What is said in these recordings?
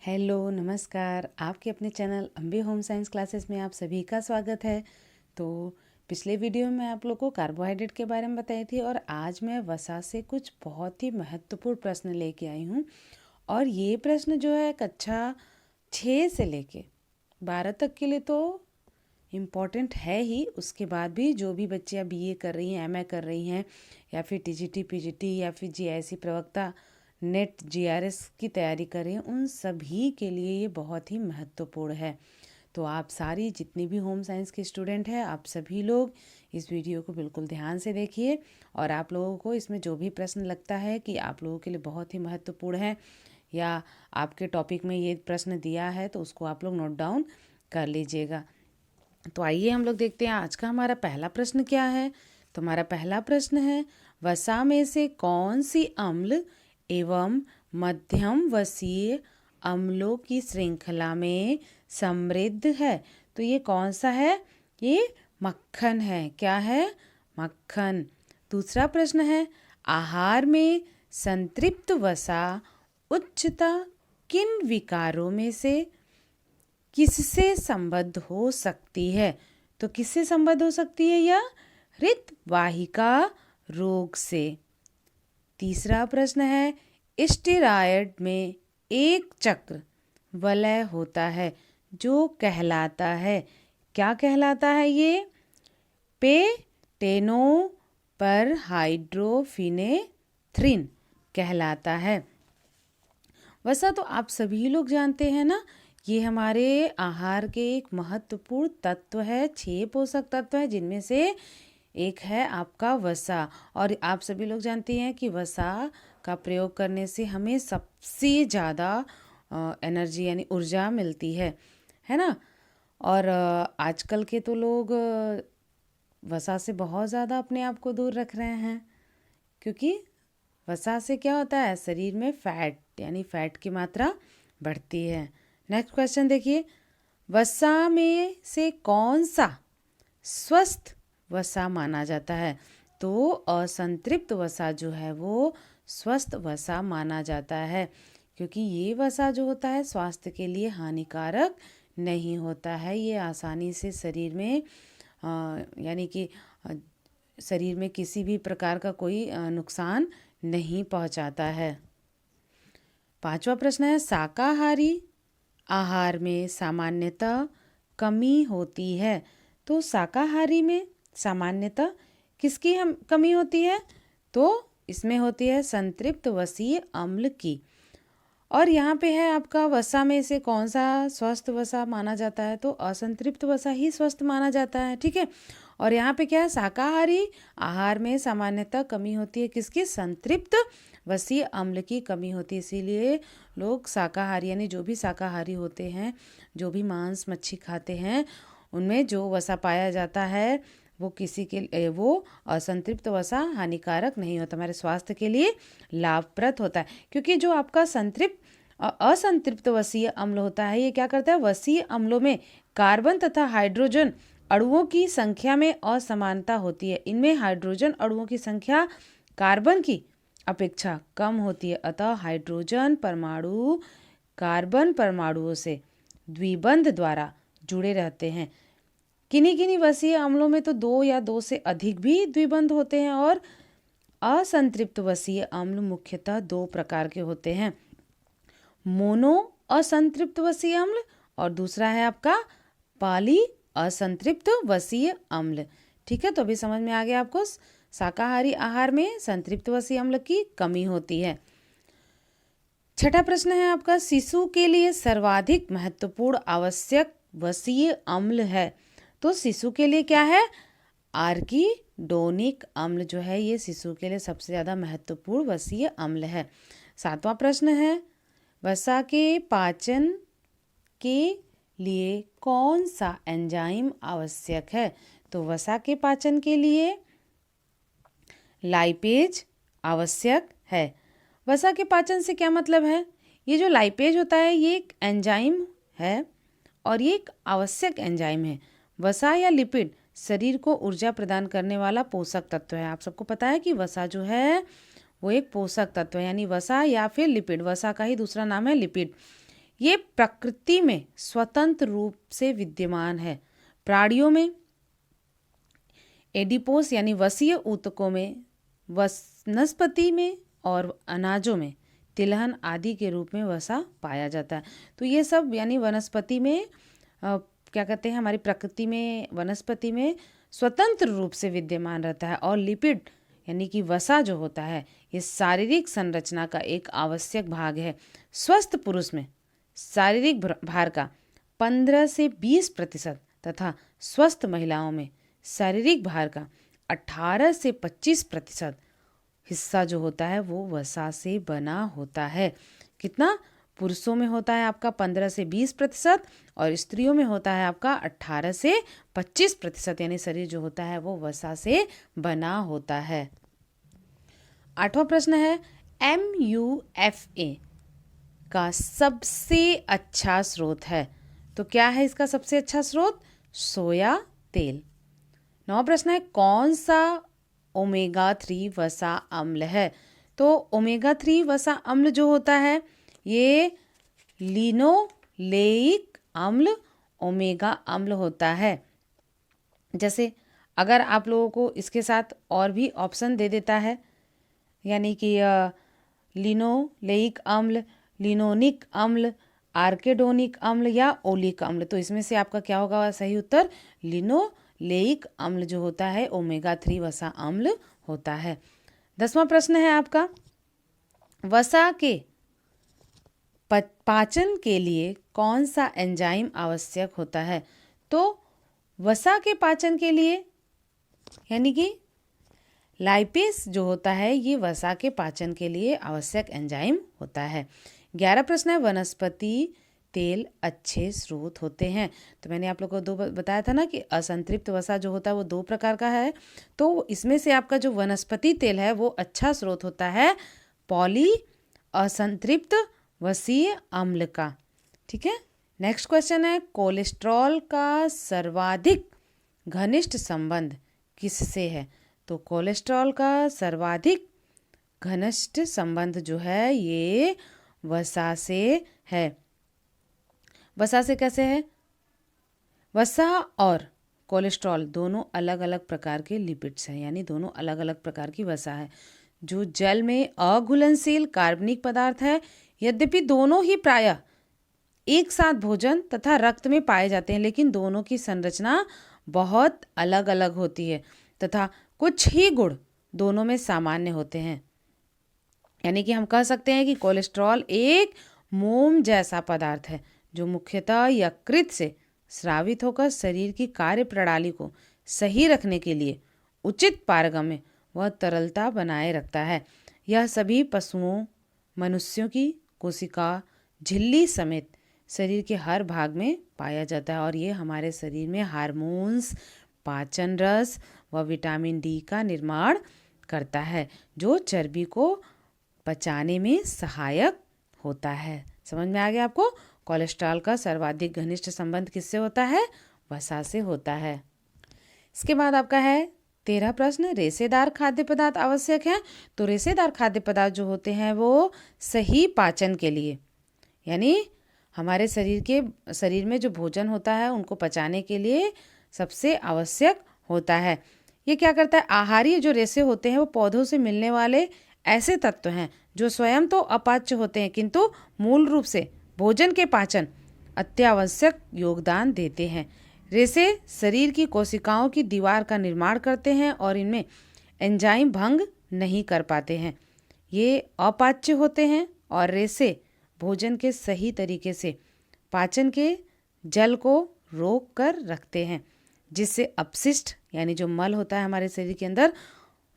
Hello नमस्कार। आपके अपने channel Ambe home science classes में आप सभी का स्वागत है। तो पिछले वीडियो में आप लोगों को कार्बोहाइड्रेट के बारे में बताई थी और आज मैं वसा से कुछ बहुत ही महत्वपूर्ण प्रश्न लेके आई हूँ। और ये प्रश्न जो है कक्षा 6 से लेके 12 तक के लिए तो इम्पॉर्टेंट है ही। उसके बाद भी जो भी बच्चियाँ बीए कर रही हैं, एमए कर रही हैं या फिर टीजीटी पीजीटी या फिर जीआईसी प्रवक्ता नेट जीआरएस की तैयारी कर रही हैं, उन सभी के लिए ये बहुत ही महत्वपूर्ण है। तो आप सारी जितनी भी होम साइंस के स्टूडेंट हैं, आप सभी लोग इस वीडियो को बिल्कुल ध्यान से देखिए। और आप लोगों को इसमें जो भी प्रश्न लगता है कि आप लोगों के लिए बहुत ही महत्वपूर्ण है या आपके टॉपिक में ये प्रश्न दिया है, तो उसको आप लोग नोट डाउन कर लीजिएगा। तो आइए हम लोग देखते हैं आज का हमारा पहला प्रश्न क्या है। तो हमारा पहला प्रश्न है, वसा में से कौन सी अम्ल एवं मध्यम वसीय अम्लों की श्रृंखला में समृद्ध है? तो ये कौन सा है? ये मक्खन है। क्या है? मक्खन। दूसरा प्रश्न है, आहार में संतृप्त वसा उच्चता किन विकारों में से किससे संबद्ध हो सकती है? तो किससे संबद्ध हो सकती है? यह हृदवाहिका रोग से। तीसरा प्रश्न है, स्टेरॉयड में एक चक्र वलय होता है जो कहलाता है, क्या कहलाता है? ये पेटेनो पर हाइड्रोफिनेथ्रिन कहलाता है। वैसा तो आप सभी लोग जानते हैं ना, ये हमारे आहार के एक महत्वपूर्ण तत्व है। 6 पोषक तत्व है जिनमें से एक है आपका वसा। और आप सभी लोग जानते हैं कि वसा का प्रयोग करने से हमें सबसे ज़्यादा एनर्जी यानी ऊर्जा मिलती है ना। और आजकल के तो लोग वसा से बहुत ज़्यादा अपने आप को दूर रख रहे हैं, क्योंकि वसा से क्या होता है, शरीर में फैट यानी फैट की मात्रा बढ़ती है। नेक्स्ट क्वेश्चन देखिए, वसा में से कौन सा स्वस्थ वसा माना जाता है? तो असंतृप्त वसा जो है वो स्वस्थ वसा माना जाता है, क्योंकि ये वसा जो होता है स्वास्थ्य के लिए हानिकारक नहीं होता है। ये आसानी से शरीर में यानी कि शरीर में किसी भी प्रकार का कोई नुकसान नहीं पहुंचाता है। पांचवा प्रश्न है, शाकाहारी आहार में सामान्यतः कमी होती है। तो शाकाहारी में सामान्यतः किसकी हम कमी होती है? तो इसमें होती है संतृप्त वसीय अम्ल की। और यहाँ पे है आपका वसा में से कौन सा स्वस्थ वसा माना जाता है? तो असंतृप्त वसा ही स्वस्थ माना जाता है, ठीक है। और यहाँ पे क्या है, शाकाहारी आहार में सामान्यतः कमी होती है किसकी? संतृप्त वसीय अम्ल की कमी होती है। इसीलिए लोग शाकाहारी यानी जो भी शाकाहारी होते हैं, जो भी मांस मच्छी खाते हैं, उनमें जो वसा पाया जाता है वो किसी के वो असंतृप्त वसा हानिकारक नहीं होता, हमारे स्वास्थ्य के लिए लाभप्रद होता है। क्योंकि जो आपका असंतृप्त वसीय अम्ल होता है, ये क्या करता है, वसीय अम्लों में कार्बन तथा हाइड्रोजन अणुओं की संख्या में असमानता होती है। इनमें हाइड्रोजन अणुओं की संख्या कार्बन की अपेक्षा कम होती है, अतः हाइड्रोजन परमाणु कार्बन परमाणुओं से द्विबंध द्वारा जुड़े रहते हैं। किन्हीं किन्हीं वसीय अम्लों में तो 2 या 2 से अधिक भी द्विबंध होते हैं। और असंतृप्त वसीय अम्ल मुख्यतः 2 प्रकार के होते हैं, मोनो असंतृप्त वसीय अम्ल और दूसरा है आपका पॉली असंतृप्त वसीय अम्ल, ठीक है। तो अभी समझ में आ गया आपको, शाकाहारी आहार में संतृप्त वसीय अम्ल की कमी होती है। छठा प्रश्न है आपका, शिशु के लिए सर्वाधिक महत्वपूर्ण आवश्यक वसीय अम्ल है। तो शिशु के लिए क्या है? आर्किडोनिक अम्ल जो है ये शिशु के लिए सबसे ज़्यादा महत्वपूर्ण वसीय अम्ल है। सातवां प्रश्न है, वसा के पाचन के लिए कौन सा एंजाइम आवश्यक है? तो वसा के पाचन के लिए लाइपेज आवश्यक है। वसा के पाचन से क्या मतलब है? ये जो लाइपेज होता है ये एक एंजाइम है और ये एक आवश्यक एंजाइम है। वसा या लिपिड शरीर को ऊर्जा प्रदान करने वाला पोषक तत्व है। आप सबको पता है कि वसा जो है वो एक पोषक तत्व है, यानी वसा या फिर लिपिड, वसा का ही दूसरा नाम है लिपिड। ये प्रकृति में स्वतंत्र रूप से विद्यमान है। प्राणियों में एडिपोस यानी वसीय ऊतकों में, वनस्पति में और अनाजों में तिलहन आदि के रूप में वसा पाया जाता है। तो ये सब यानी वनस्पति में क्या कहते हैं, हमारी प्रकृति में वनस्पति में स्वतंत्र रूप से विद्यमान रहता है। और लिपिड यानी कि वसा जो होता है ये शारीरिक संरचना का एक आवश्यक भाग है। स्वस्थ पुरुष में शारीरिक भार का 15 से 20% तथा स्वस्थ महिलाओं में शारीरिक भार का 18 से 25% हिस्सा जो होता है वो वसा से बना होता है। कितना? पुरुषों में होता है आपका 15 से 20% और स्त्रियों में होता है आपका 18 से 25%, यानी शरीर जो होता है वो वसा से बना होता है। 8वां प्रश्न है, MUFA का सबसे अच्छा स्रोत है। तो क्या है इसका सबसे अच्छा स्रोत? सोया तेल। 9वां प्रश्न है, कौन सा ओमेगा 3 वसा अम्ल है? तो ओमेगा 3 वसा अम्ल जो होता है ये लिनोलेइक अम्ल ओमेगा अम्ल होता है। जैसे अगर आप लोगों को इसके साथ और भी ऑप्शन दे देता है, यानी कि लिनोलेइक अम्ल, लिनोनिक अम्ल, आर्केडोनिक अम्ल या ओलिक अम्ल, तो इसमें से आपका क्या होगा सही उत्तर? लिनोलेइक अम्ल जो होता है ओमेगा 3 वसा अम्ल होता है। 10वां प्रश्न है आपका, वसा के पाचन के लिए कौन सा एंजाइम आवश्यक होता है? तो वसा के पाचन के लिए यानी कि लाइपेस जो होता है ये वसा के पाचन के लिए आवश्यक एंजाइम होता है। 11 प्रश्न है, वनस्पति तेल अच्छे स्रोत होते हैं। तो मैंने आप लोगों को दो बताया था ना कि असंतृप्त वसा जो होता है वो 2 प्रकार का है। तो इसमें से आपका जो वनस्पति तेल है वो अच्छा स्रोत होता है पॉली असंतृप्त वसीय अम्ल का। ठीक है। नेक्स्ट क्वेश्चन है, कोलेस्ट्रॉल का सर्वाधिक घनिष्ठ संबंध किससे है? तो कोलेस्ट्रॉल का सर्वाधिक घनिष्ठ संबंध जो है ये वसा से है। वसा से कैसे है? वसा और कोलेस्ट्रॉल दोनों अलग अलग प्रकार के लिपिड्स हैं, यानी दोनों अलग अलग प्रकार की वसा है जो जल में अघुलनशील कार्बनिक पदार्थ है। यद्यपि दोनों ही प्रायः एक साथ भोजन तथा रक्त में पाए जाते हैं, लेकिन दोनों की संरचना बहुत अलग अलग होती है तथा कुछ ही गुण दोनों में सामान्य होते हैं। यानी कि हम कह सकते हैं कि कोलेस्ट्रॉल एक मोम जैसा पदार्थ है जो मुख्यतः यकृत से स्रावित होकर शरीर की कार्य प्रणाली को सही रखने के लिए उचित पारगम्य व तरलता बनाए रखता है। यह सभी पशुओं, मनुष्यों की कोशिका झिल्ली समेत शरीर के हर भाग में पाया जाता है और ये हमारे शरीर में हार्मोन्स, पाचन रस व विटामिन डी का निर्माण करता है जो चर्बी को पचाने में सहायक होता है। समझ में आ गया आपको? कोलेस्ट्रॉल का सर्वाधिक घनिष्ठ संबंध किससे होता है? वसा से होता है। इसके बाद आपका है 13 प्रश्न, रेशेदार खाद्य पदार्थ आवश्यक है। तो रेशेदार खाद्य पदार्थ जो होते हैं वो सही पाचन के लिए, यानी हमारे शरीर में जो भोजन होता है उनको पचाने के लिए सबसे आवश्यक होता है। ये क्या करता है? आहारीय जो रेशे होते हैं वो पौधों से मिलने वाले ऐसे तत्व हैं जो स्वयं तो अपाच्य होते हैं किंतु मूल रूप से भोजन के पाचन अत्यावश्यक योगदान देते हैं। रेशे शरीर की कोशिकाओं की दीवार का निर्माण करते हैं और इनमें एंजाइम भंग नहीं कर पाते हैं। ये अपाच्य होते हैं और रेशे भोजन के सही तरीके से पाचन के जल को रोक कर रखते हैं, जिससे अपशिष्ट यानी जो मल होता है हमारे शरीर के अंदर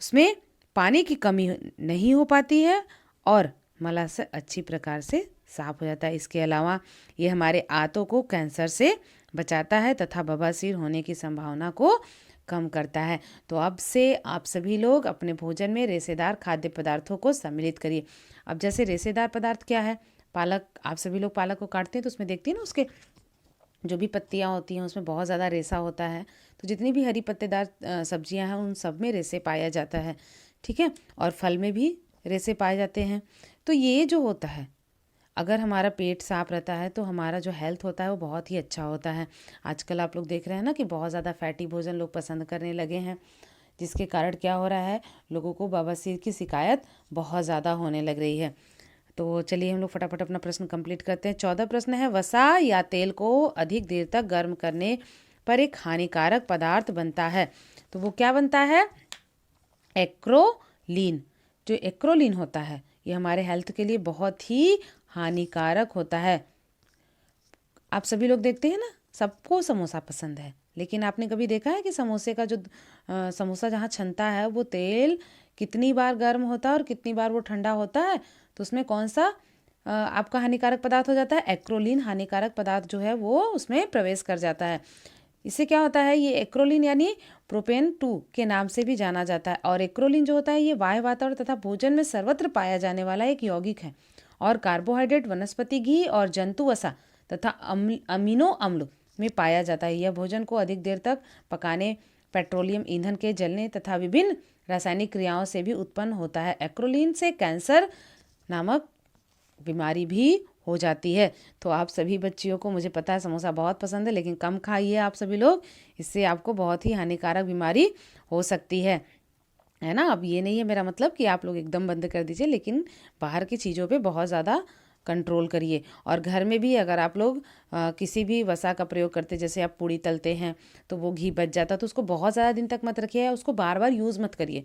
उसमें पानी की कमी नहीं हो पाती है और मलाशय अच्छी प्रकार से साफ हो जाता है। इसके अलावा ये हमारे आंतों को कैंसर से बचाता है तथा बवासीर होने की संभावना को कम करता है। तो अब से आप सभी लोग अपने भोजन में रेशेदार खाद्य पदार्थों को सम्मिलित करिए। अब जैसे रेशेदार पदार्थ क्या है? पालक, आप सभी लोग पालक को काटते हैं तो उसमें देखते हैं ना उसके जो भी पत्तियां होती हैं उसमें बहुत ज़्यादा रेशा होता है। तो जितनी भी हरी पत्तेदार सब्जियां हैं उन सब में रेशे पाया जाता है। ठीक है। और फल में भी रेशे पाए जाते हैं। तो ये जो होता है अगर हमारा पेट साफ रहता है तो हमारा जो हेल्थ होता है वो बहुत ही अच्छा होता है। आजकल आप लोग देख रहे हैं ना कि बहुत ज़्यादा फैटी भोजन लोग पसंद करने लगे हैं, जिसके कारण क्या हो रहा है, लोगों को बवासीर की शिकायत बहुत ज़्यादा होने लग रही है। तो चलिए हम लोग फटाफट अपना प्रश्न कंप्लीट करते हैं। 14 प्रश्न है, वसा या तेल को अधिक देर तक गर्म करने पर एक हानिकारक पदार्थ बनता है। तो वो क्या बनता है? एक्रोलीन। जो एक्रोलीन होता है ये हमारे हेल्थ के लिए बहुत ही हानिकारक होता है। आप सभी लोग देखते हैं ना, सबको समोसा पसंद है, लेकिन आपने कभी देखा है कि समोसे का जो समोसा जहाँ छनता है वो तेल कितनी बार गर्म होता है और कितनी बार वो ठंडा होता है? तो उसमें कौन सा आपका हानिकारक पदार्थ हो जाता है? एक्रोलीन हानिकारक पदार्थ जो है वो उसमें प्रवेश कर जाता है। इससे क्या होता है, ये एक्रोलीन यानी प्रोपेन 2 के नाम से भी जाना जाता है। और एक्रोलीन जो होता है ये वायु, वातावरण तथा भोजन में सर्वत्र पाया जाने वाला एक यौगिक है और कार्बोहाइड्रेट, वनस्पति घी और जंतु वसा तथा अमीनो अम्ल में पाया जाता है। यह भोजन को अधिक देर तक पकाने, पेट्रोलियम ईंधन के जलने तथा विभिन्न रासायनिक क्रियाओं से भी उत्पन्न होता है। एक्रोलीन से कैंसर नामक बीमारी भी हो जाती है। तो आप सभी बच्चियों को, मुझे पता है समोसा बहुत पसंद है, लेकिन कम खाइए आप सभी लोग, इससे आपको बहुत ही हानिकारक बीमारी हो सकती है ना। अब ये नहीं है मेरा मतलब कि आप लोग एकदम बंद कर दीजिए, लेकिन बाहर की चीज़ों पे बहुत ज़्यादा कंट्रोल करिए। और घर में भी अगर आप लोग किसी भी वसा का प्रयोग करते, जैसे आप पूड़ी तलते हैं तो वो घी बच जाता, तो उसको बहुत ज़्यादा दिन तक मत रखिए, उसको बार बार यूज़ मत करिए।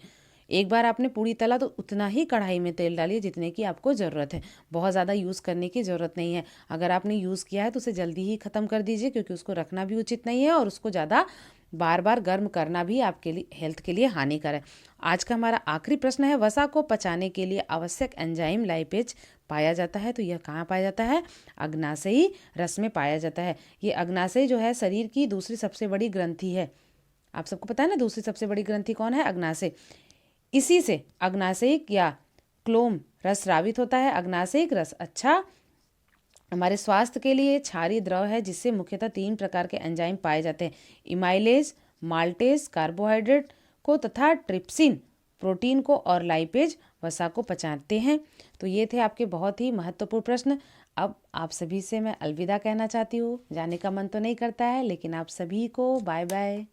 एक बार आपने पूड़ी तला तो उतना ही कढ़ाई में तेल डालिए जितने की आपको ज़रूरत है, बहुत ज़्यादा यूज़ करने की ज़रूरत नहीं है। अगर आपने यूज़ किया है तो उसे जल्दी ही ख़त्म कर दीजिए, क्योंकि उसको रखना भी उचित नहीं है और उसको ज़्यादा बार बार गर्म करना भी आपके लिए, हेल्थ के लिए हानिकारक है। आज का हमारा आखिरी प्रश्न है, वसा को पचाने के लिए आवश्यक एंजाइम लाइपेज पाया जाता है। तो यह कहाँ पाया जाता है? अग्नाशयी रस में पाया जाता है। ये अग्नाशय जो है शरीर की दूसरी सबसे बड़ी ग्रंथि है। आप सबको पता है ना दूसरी सबसे बड़ी ग्रंथि कौन है? अग्नाशय। इसी से अग्नाशयिक या क्लोम रस स्रावित होता है। अग्नाशयिक रस अच्छा हमारे स्वास्थ्य के लिए क्षारीय द्रव है, जिससे मुख्यतः 3 प्रकार के एंजाइम पाए जाते हैं, इमाइलेज, माल्टेज कार्बोहाइड्रेट को तथा ट्रिप्सिन प्रोटीन को और लाइपेज वसा को पचाते हैं। तो ये थे आपके बहुत ही महत्वपूर्ण प्रश्न। अब आप सभी से मैं अलविदा कहना चाहती हूँ। जाने का मन तो नहीं करता है, लेकिन आप सभी को बाय बाय।